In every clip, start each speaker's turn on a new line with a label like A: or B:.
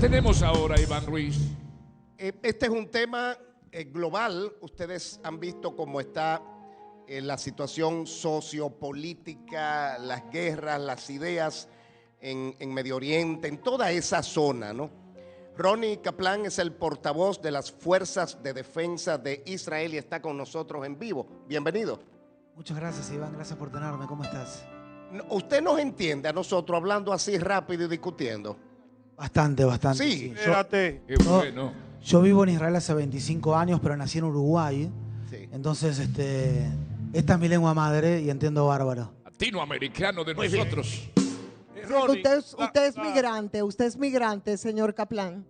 A: tenemos ahora, Iván Ruiz?
B: Este es un tema global. Ustedes han visto cómo está la situación sociopolítica, las guerras, las ideas en Medio Oriente, en toda esa zona, ¿no? Ronnie Kaplan es el portavoz de las Fuerzas de Defensa de Israel y está con nosotros en vivo. Bienvenido.
C: Muchas gracias, Iván. Gracias por tenerme. ¿Cómo estás?
B: ¿Usted nos entiende a nosotros hablando así rápido y discutiendo?
C: Bastante.
B: Sí.
D: Espérate.
A: Qué bueno.
C: Yo vivo en Israel hace 25 años, pero nací en Uruguay.
B: Sí.
C: Entonces, esta es mi lengua madre y entiendo bárbaro.
A: Latinoamericano de nosotros.
D: Ronnie,
E: Usted es migrante, señor Kaplan.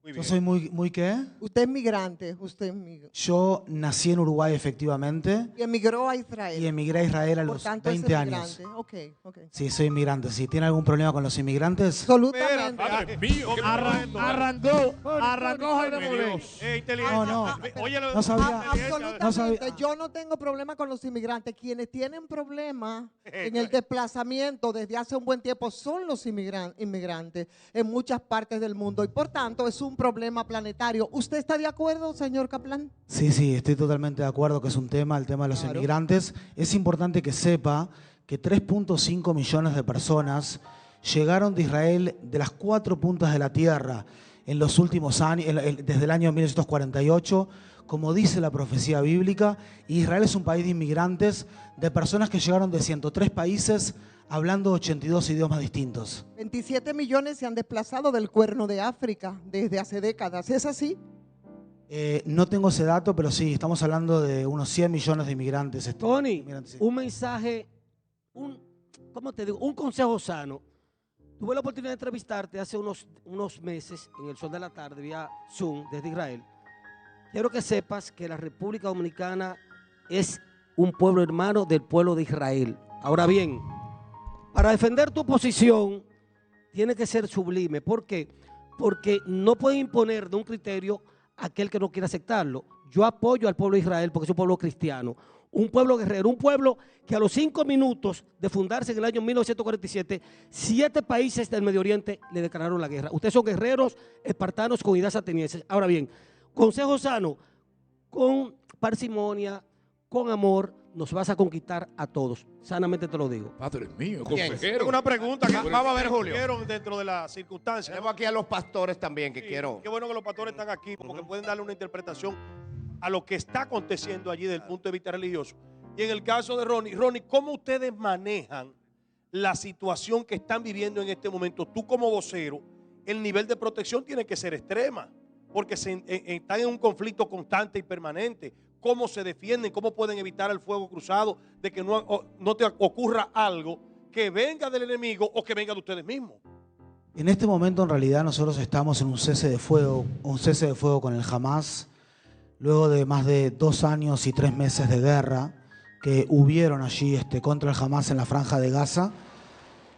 D: muy
C: Yo
D: bien.
C: soy muy ¿qué?
E: Usted es migrante,
C: Yo nací en Uruguay, efectivamente,
E: y emigró a Israel.
C: y emigré a Israel a
E: Por
C: los
E: tanto,
C: 20
E: es
C: años.
E: migrante. Ok.
C: Sí, soy inmigrante. Si tiene algún problema con los inmigrantes,
E: Absolutamente.
A: Padre mío, qué
D: Arrancó Jaime Molén. Inteligente.
C: No.
D: Oye,
C: No sabía.
E: Absolutamente.
C: No sabía.
E: Yo no tengo problema con los inmigrantes. Quienes tienen problemas en el desplazamiento desde hace un buen tiempo son los inmigrantes en muchas partes del mundo y por tanto es un problema planetario. ¿Usted está de acuerdo, señor Kaplan?
C: Sí, estoy totalmente de acuerdo que es un tema, el tema de los
E: Claro.
C: inmigrantes. Es importante que sepa que 3.5 millones de personas llegaron de Israel de las 4 puntas de la tierra en los últimos años, desde el año 1948, como dice la profecía bíblica. Israel es un país de inmigrantes, de personas que llegaron de 103 países hablando 82 idiomas distintos.
E: 27 millones se han desplazado del Cuerno de África desde hace décadas. ¿Es así?
C: No tengo ese dato, pero sí, estamos hablando de unos 100 millones de inmigrantes.
F: Tony,
C: Inmigrantes, sí.
F: un mensaje, ¿cómo te digo? Un consejo sano. Tuve la oportunidad de entrevistarte hace unos meses en el Sol de la Tarde vía Zoom desde Israel. Quiero que sepas que la República Dominicana es un pueblo hermano del pueblo de Israel. Ahora bien, para defender tu posición tiene que ser sublime. ¿Por qué? Porque no pueden imponer de un criterio a aquel que no quiere aceptarlo. Yo apoyo al pueblo de Israel porque es un pueblo cristiano, un pueblo guerrero, un pueblo que a los 5 minutos de fundarse en el año 1947, 7 países del Medio Oriente le declararon la guerra. Ustedes son guerreros espartanos con ideas atenienses. Ahora bien, consejo sano, con parsimonia, con amor, nos vas a conquistar a todos. Sanamente te lo digo.
A: Padre mío,
B: Bien.
A: consejero.
D: Tengo una pregunta que
B: Vamos a ver, Julio.
D: quiero dentro de las circunstancias.
B: Tenemos aquí a los pastores también que
D: Sí,
B: quiero.
D: Qué bueno que los pastores están aquí porque pueden darle una interpretación a lo que está aconteciendo allí desde el punto de vista religioso. Y en el caso de Ronnie, ¿cómo ustedes manejan la situación que están viviendo en este momento? Tú como vocero, el nivel de protección tiene que ser extrema porque están en un conflicto constante y permanente. ¿Cómo se defienden? ¿Cómo pueden evitar el fuego cruzado de que no te ocurra algo que venga del enemigo o que venga de ustedes mismos?
C: En este momento, en realidad, nosotros estamos en un cese de fuego con el Hamas, luego de más de 2 años y 3 meses de guerra que hubieron allí contra el Hamas en la Franja de Gaza,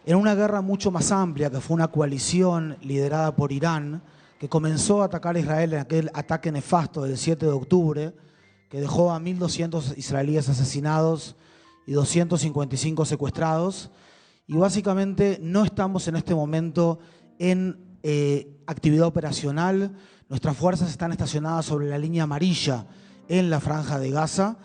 C: en una guerra mucho más amplia, que fue una coalición liderada por Irán, que comenzó a atacar a Israel en aquel ataque nefasto del 7 de octubre, que dejó a 1.200 israelíes asesinados y 255 secuestrados. Y básicamente no estamos en este momento en actividad operacional. Nuestras fuerzas están estacionadas sobre la línea amarilla en la Franja de Gaza.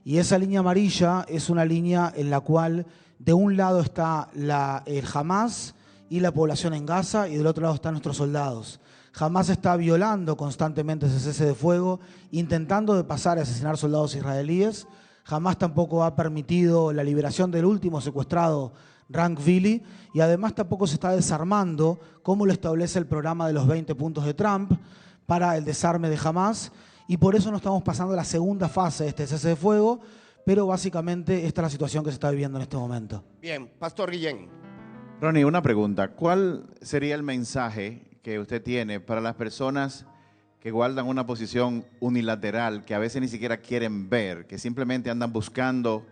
C: Y esa línea amarilla es una línea en la cual de un lado está el Hamas y la población en Gaza y del otro lado están nuestros soldados. Hamas está violando constantemente ese cese de fuego, intentando de pasar a asesinar soldados israelíes. Hamas tampoco ha permitido la liberación del último secuestrado, Rank Vili, y además tampoco se está desarmando, como lo establece el programa de los 20 puntos de Trump, para el desarme de Hamas. Y por eso no estamos pasando a la segunda fase de este cese de fuego, pero básicamente esta es la situación que se está viviendo en este momento.
B: Bien, Pastor Guillén.
G: Ronnie, una pregunta. ¿Cuál sería el mensaje que usted tiene para las personas que guardan una posición unilateral, que a veces ni siquiera quieren ver, que simplemente andan buscando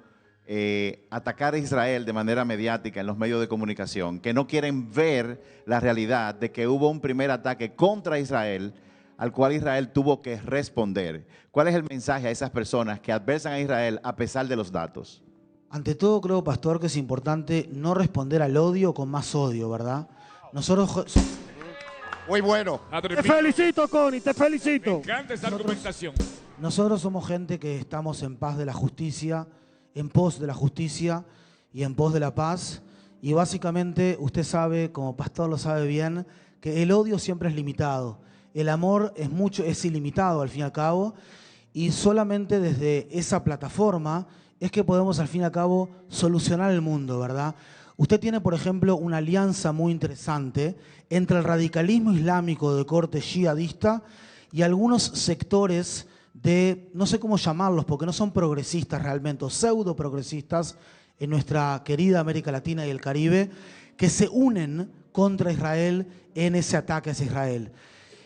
G: atacar a Israel de manera mediática en los medios de comunicación, que no quieren ver la realidad de que hubo un primer ataque contra Israel al cual Israel tuvo que responder? ¿Cuál es el mensaje a esas personas que adversan a Israel a pesar de los datos?
C: Ante todo, creo, pastor, que es importante no responder al odio con más odio, ¿verdad? Nosotros
B: Muy bueno.
A: Padre
D: Te
A: mío,
D: felicito, Connie, te
A: me
D: felicito.
A: encanta esa argumentación.
C: Nosotros somos gente que estamos en paz de la justicia, en pos de la justicia y en pos de la paz. Y básicamente usted sabe, como pastor lo sabe bien, que el odio siempre es limitado. El amor es ilimitado al fin y al cabo. Y solamente desde esa plataforma es que podemos al fin y al cabo solucionar el mundo, ¿verdad? Usted tiene, por ejemplo, una alianza muy interesante entre el radicalismo islámico de corte yihadista y algunos sectores de, no sé cómo llamarlos, porque no son progresistas realmente, o pseudo progresistas en nuestra querida América Latina y el Caribe, que se unen contra Israel en ese ataque hacia Israel.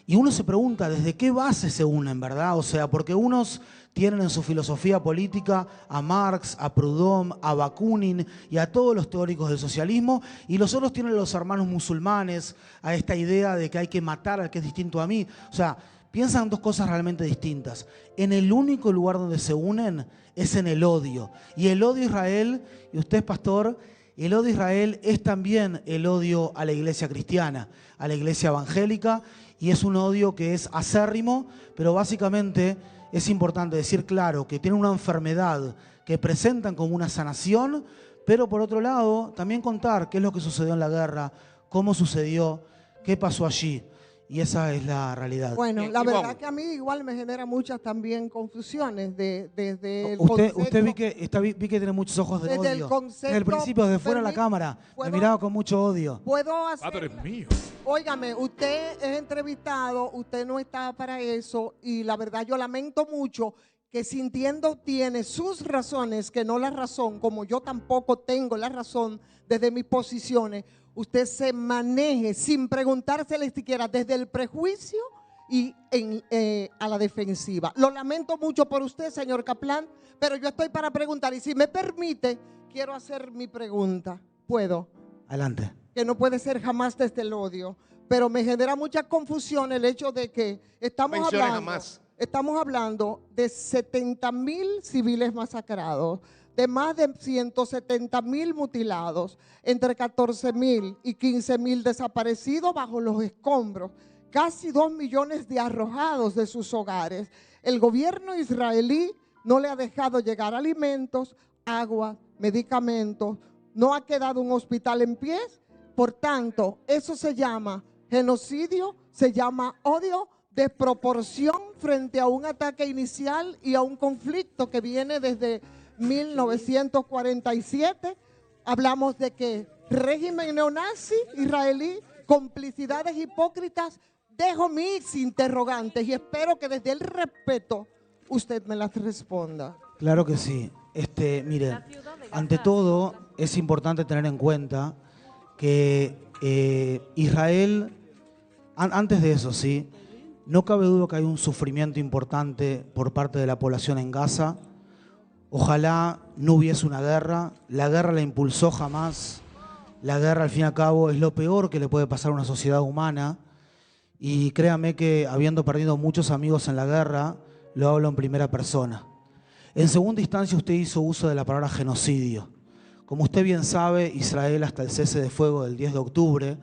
C: Y uno se pregunta, ¿desde qué base se unen, verdad? O sea, porque unos tienen en su filosofía política a Marx, a Proudhon, a Bakunin y a todos los teóricos del socialismo, y los otros tienen a los hermanos musulmanes, a esta idea de que hay que matar al que es distinto a mí. O sea, piensan dos cosas realmente distintas. En el único lugar donde se unen es en el odio. Y el odio a Israel, y usted es pastor, el odio a Israel es también el odio a la iglesia cristiana, a la iglesia evangélica, y es un odio que es acérrimo, pero básicamente es importante decir claro que tienen una enfermedad que presentan como una sanación, pero por otro lado también contar qué es lo que sucedió en la guerra, cómo sucedió, qué pasó allí. Y esa es la realidad.
E: Bueno,
B: Bien,
E: la
B: Ivonne.
E: verdad que a mí igual me genera muchas también confusiones desde el
C: Usted
E: concepto-
C: vi que tiene muchos ojos de
E: Desde el
C: odio.
E: concepto,
C: Desde el principio, desde fuera de la cámara, me
E: ¿puedo?
C: miraba con mucho odio.
E: Puedo hacer...
A: Padre mío.
E: Óigame, usted es entrevistado, usted no está para eso y la verdad yo lamento mucho que sintiendo tiene sus razones, que no la razón, como yo tampoco tengo la razón desde mis posiciones, usted se maneje sin preguntársele siquiera desde el prejuicio y a la defensiva. Lo lamento mucho por usted, señor Kaplan, pero yo estoy para preguntar y si me permite, quiero hacer mi pregunta. ¿Puedo?
C: Adelante.
E: Que no puede ser jamás desde el odio, pero me genera mucha confusión el hecho de que estamos hablando de 70,000 civiles masacrados, de más de 170,000 mutilados, entre 14,000 y 15,000 desaparecidos bajo los escombros, casi 2 millones de arrojados de sus hogares. El gobierno israelí no le ha dejado llegar alimentos, agua, medicamentos, no ha quedado un hospital en pie. Por tanto, eso se llama genocidio, se llama odio, desproporción frente a un ataque inicial y a un conflicto que viene desde 1947. Hablamos de que régimen neonazi israelí, complicidades hipócritas. Dejo mis interrogantes y espero que desde el respeto usted me las responda.
C: Claro que sí. Mire, ante todo es importante tener en cuenta que Israel, antes de eso, sí, no cabe duda que hay un sufrimiento importante por parte de la población en Gaza. Ojalá no hubiese una guerra. La guerra la impulsó Hamás. La guerra, al fin y al cabo, es lo peor que le puede pasar a una sociedad humana. Y créame que, habiendo perdido muchos amigos en la guerra, lo hablo en primera persona. En segunda instancia, usted hizo uso de la palabra genocidio. Como usted bien sabe, Israel, hasta el cese de fuego del 10 de octubre,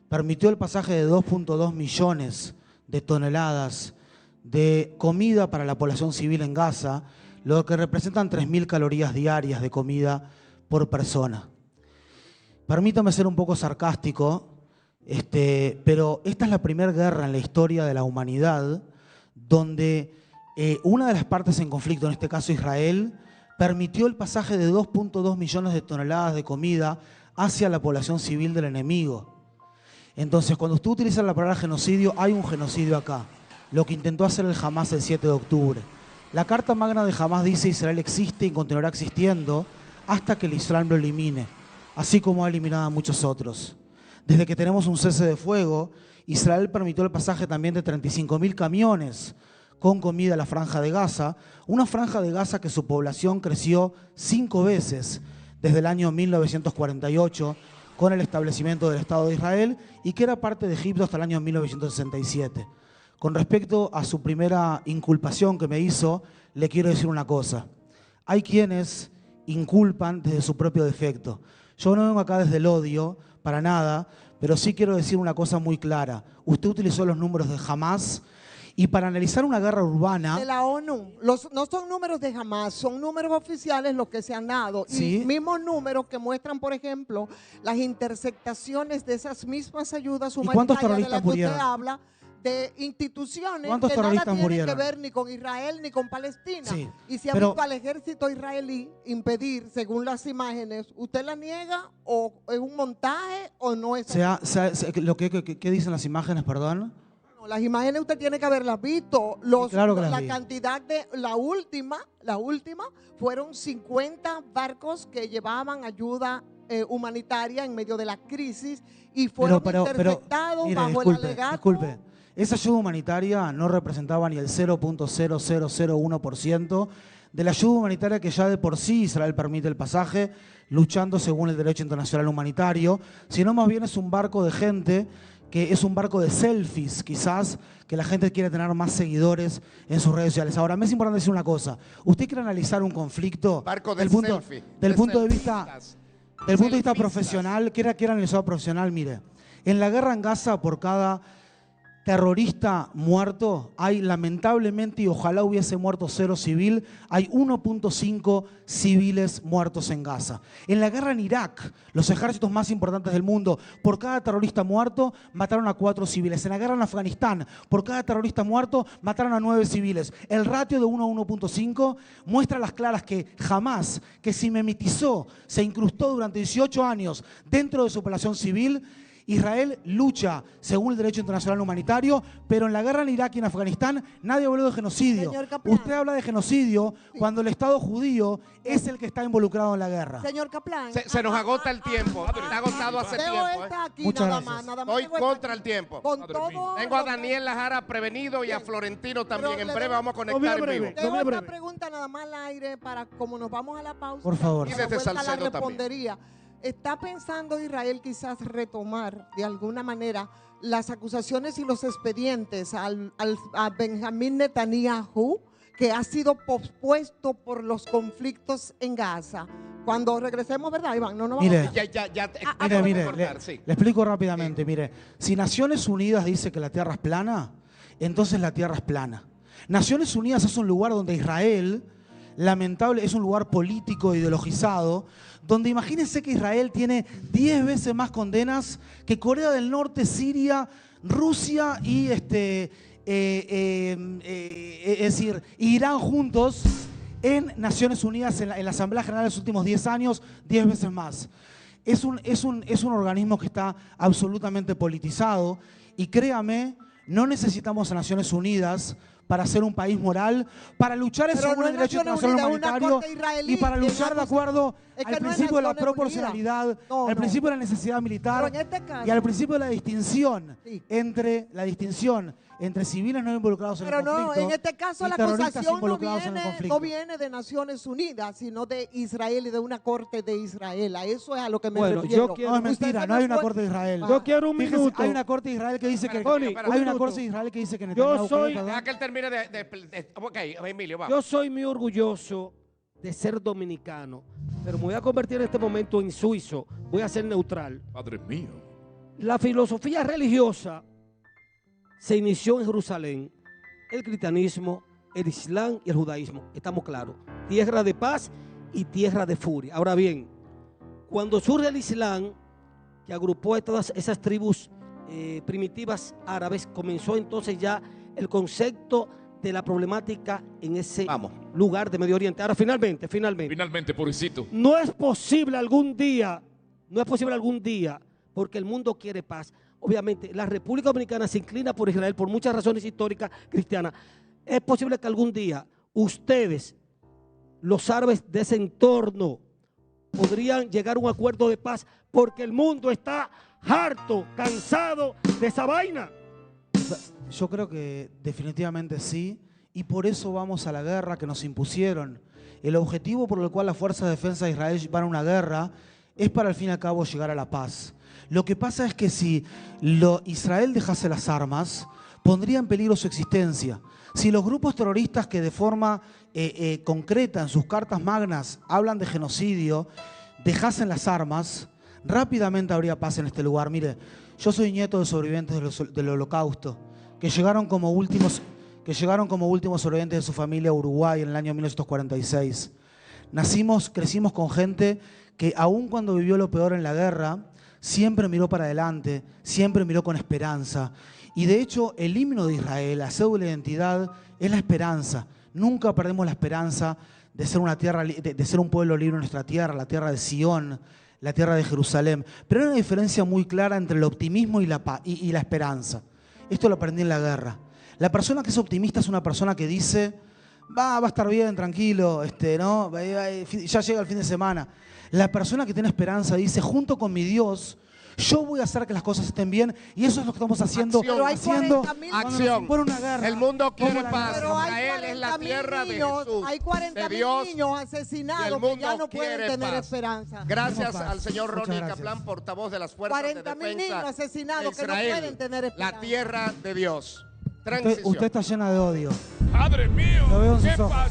C: permitió el pasaje de 2.2 millones de toneladas de comida para la población civil en Gaza, lo que representan 3.000 calorías diarias de comida por persona. Permítame ser un poco sarcástico, pero esta es la primera guerra en la historia de la humanidad donde una de las partes en conflicto, en este caso Israel, permitió el pasaje de 2.2 millones de toneladas de comida hacia la población civil del enemigo. Entonces, cuando usted utiliza la palabra genocidio, hay un genocidio acá. Lo que intentó hacer el Hamás el 7 de octubre. La Carta Magna de Hamás dice Israel existe y continuará existiendo hasta que el Islam lo elimine, así como ha eliminado a muchos otros. Desde que tenemos un cese de fuego, Israel permitió el pasaje también de 35.000 camiones con comida a la Franja de Gaza, una Franja de Gaza que su población creció 5 veces desde el año 1948 con el establecimiento del Estado de Israel y que era parte de Egipto hasta el año 1967. Con respecto a su primera inculpación que me hizo, le quiero decir una cosa. Hay quienes inculpan desde su propio defecto. Yo no vengo acá desde el odio, para nada, pero sí quiero decir una cosa muy clara. Usted utilizó los números de Hamas y para analizar una guerra urbana...
E: De la ONU. No son números de Hamas, son números oficiales los que se han dado.
C: Sí.
E: Y mismos números que muestran, por ejemplo, las interceptaciones de esas mismas ayudas
C: ¿Y cuántos
E: humanitarias de las
C: terroristas
E: que
C: murieron?
E: usted habla, de instituciones
C: ¿Cuántos
E: que nada
C: terroristas
E: tienen
C: murieron?
E: que ver ni con Israel ni con Palestina.
C: Sí,
E: Y si ha
C: pero-
E: visto al ejército israelí impedir, según las imágenes, ¿usted la niega o es un montaje o no es así?
C: ¿Qué dicen las imágenes, perdón?
E: No, las imágenes usted tiene que haberlas visto.
C: claro que las
E: la
C: vi.
E: cantidad de la última fueron 50 barcos que llevaban ayuda humanitaria en medio de la crisis y fueron interceptados
C: mire,
E: bajo el alegato.
C: disculpe. Esa ayuda humanitaria no representaba ni el 0.0001% de la ayuda humanitaria que ya de por sí Israel permite el pasaje, luchando según el derecho internacional humanitario, sino más bien es un barco de gente que es un barco de selfies, quizás, que la gente quiere tener más seguidores en sus redes sociales. Ahora, me es importante decir una cosa. Usted quiere analizar un conflicto
B: Barco de
C: del punto,
B: selfie,
C: del
B: de
C: punto de vista...
B: selfistas.
C: Del punto de vista
B: Selfistas.
C: profesional, quiera analizado profesional, mire, en la guerra en Gaza por cada terrorista muerto hay lamentablemente, y ojalá hubiese muerto 0 civil, hay 1.5 civiles muertos en Gaza. En la guerra en Irak, los ejércitos más importantes del mundo, por cada terrorista muerto mataron a 4 civiles. En la guerra en Afganistán, por cada terrorista muerto mataron a 9 civiles. El ratio de 1 a 1.5 muestra a las claras que jamás, que se mimetizó, se incrustó durante 18 años dentro de su población civil. Israel lucha según el derecho internacional humanitario, pero en la guerra en Irak y en Afganistán nadie habló de genocidio.
E: Señor Kaplan.
C: Usted habla de genocidio cuando el Estado judío es el que está involucrado en la guerra.
E: Señor Kaplan.
B: Se nos agota el tiempo. Está agotado hace
E: Teo
B: tiempo.
E: está aquí
C: Muchas
E: nada
C: gracias.
E: más. Nada más
B: Voy
E: Teo está
B: contra
E: aquí.
B: el tiempo.
E: Con
A: Madre
E: todo
A: mía.
B: Tengo a
E: lo que-
B: Daniel Lajara prevenido y a Florentino también. En breve vamos a conectar
D: Muy
B: en
D: breve.
B: vivo.
E: Tengo
D: Muy
E: esta
D: breve.
E: pregunta nada más al aire para como nos vamos a la pausa.
C: Por favor.
B: Y
E: a la
B: desde
E: vuelta la
B: Salcedo también.
E: respondería. ¿Está pensando Israel quizás retomar de alguna manera las acusaciones y los expedientes a Benjamín Netanyahu, que ha sido pospuesto por los conflictos en Gaza? Cuando regresemos, ¿verdad, Iván? No nos vamos
C: Mire.
E: a...
B: Ya.
C: Mire,
B: podemos cortar,
C: le
B: sí.
C: explico rápidamente. Mire, si Naciones Unidas dice que la Tierra es plana, entonces la Tierra es plana. Naciones Unidas es un lugar donde Israel, lamentable, es un lugar político, ideologizado, donde imagínense que Israel tiene 10 veces más condenas que Corea del Norte, Siria, Rusia y es decir, Irán juntos en Naciones Unidas, en la Asamblea General de los últimos 10 años, 10 veces más. Es un organismo que está absolutamente politizado y créame, no necesitamos a Naciones Unidas para ser un país moral, para luchar
E: Pero
C: según
E: no
C: el
E: es
C: derecho
E: Naciones
C: internacional
E: Unidas, es una
C: humanitario
E: corte israelí
C: y para
E: que
C: luchar
E: va
C: de
E: a
C: acuerdo
E: Es que
C: al
E: no es
C: principio de la
E: Naciones
C: proporcionalidad,
E: Unidas. No,
C: al
E: no.
C: principio de la necesidad militar
E: Pero en este caso-
C: y al principio de la distinción
E: Sí.
C: entre civiles no involucrados en
E: Pero
C: el conflicto.
E: no, en este caso
C: y
E: la
C: terroristas
E: acusación
C: involucrados en el conflicto.
E: no viene de Naciones Unidas, sino de Israel y de una corte de Israel. A eso es a lo que me
F: Bueno,
E: refiero.
F: yo quiero-
C: No, es
E: Usted
C: mentira,
E: se
C: no hay
E: nos
C: una
E: fue-
C: corte de Israel.
F: Yo quiero un
C: Fíjese,
F: minuto.
C: hay una corte de Israel que dice que
F: Tony,
C: hay
F: un
C: una
F: minuto.
C: corte de Israel que dice que
F: Yo
C: Netanyahu,
F: soy-
C: perdón.
B: Deja que él termine Ok, Emilio, vamos.
F: Yo soy muy orgulloso de ser dominicano, pero me voy a convertir en este momento en suizo. Voy a ser neutral.
A: Padre mío.
F: La filosofía religiosa se inició en Jerusalén. El cristianismo, el islam y el judaísmo. Estamos claros. Tierra de paz y tierra de furia. Ahora bien, cuando surge el islam, que agrupó a todas esas tribus primitivas árabes, comenzó entonces ya el concepto de la problemática en ese
B: Vamos.
F: lugar de Medio Oriente. Ahora, finalmente,
A: Finalmente, pobrecito.
F: no es posible algún día, porque el mundo quiere paz. Obviamente, la República Dominicana se inclina por Israel por muchas razones históricas cristianas. Es posible que algún día ustedes, los árabes de ese entorno, podrían llegar a un acuerdo de paz porque el mundo está harto, cansado de esa vaina.
C: Yo creo que definitivamente sí, y por eso vamos a la guerra que nos impusieron. El objetivo por el cual las fuerzas de defensa de Israel van a una guerra es para al fin y al cabo llegar a la paz. Lo que pasa es que si Israel dejase las armas, pondría en peligro su existencia. Si los grupos terroristas que de forma concreta en sus cartas magnas hablan de genocidio, dejasen las armas, rápidamente habría paz en este lugar. Mire, Yo soy nieto de sobrevivientes del Holocausto, que llegaron como últimos sobrevivientes de su familia a Uruguay en el año 1946. Crecimos con gente que aun cuando vivió lo peor en la guerra, siempre miró para adelante, siempre miró con esperanza. Y de hecho, el himno de Israel, la cédula de identidad, es la esperanza. Nunca perdemos la esperanza de ser una tierra, de ser un pueblo libre en nuestra tierra, la tierra de Sion, la tierra de Jerusalén. Pero hay una diferencia muy clara entre el optimismo y la esperanza. Esto lo aprendí en la guerra. La persona que es optimista es una persona que dice, va a estar bien, tranquilo, ¿no? Ya llega el fin de semana. La persona que tiene esperanza dice, junto con mi Dios, yo voy a hacer que las cosas estén bien, y eso es lo que estamos haciendo.
B: Pero hay
E: 40.000
B: acción.
C: Por una guerra.
B: El mundo quiere
C: Como la
B: paz.
E: Pero hay
B: Israel es la
E: 40.000
B: tierra de
E: niños,
B: Jesús,
E: hay 40.000
B: de Dios,
E: niños
B: y el
E: asesinados
B: mundo
E: que ya no pueden
B: quiere
E: tener
B: paz.
E: esperanza.
B: Gracias
C: Tenemos paz.
B: al señor
C: Muchas
B: Ronnie
C: gracias.
B: Kaplan, portavoz de las fuerzas de
E: 40.000
B: defensa
E: niños asesinados
B: de
E: que no
B: Israel,
E: pueden tener esperanza.
B: la tierra de Dios.
C: Usted
B: Transición.
C: está llena de odio.
A: Padre mío,
C: Lo veo en
A: ¿qué
C: sus ojos.
A: pasa?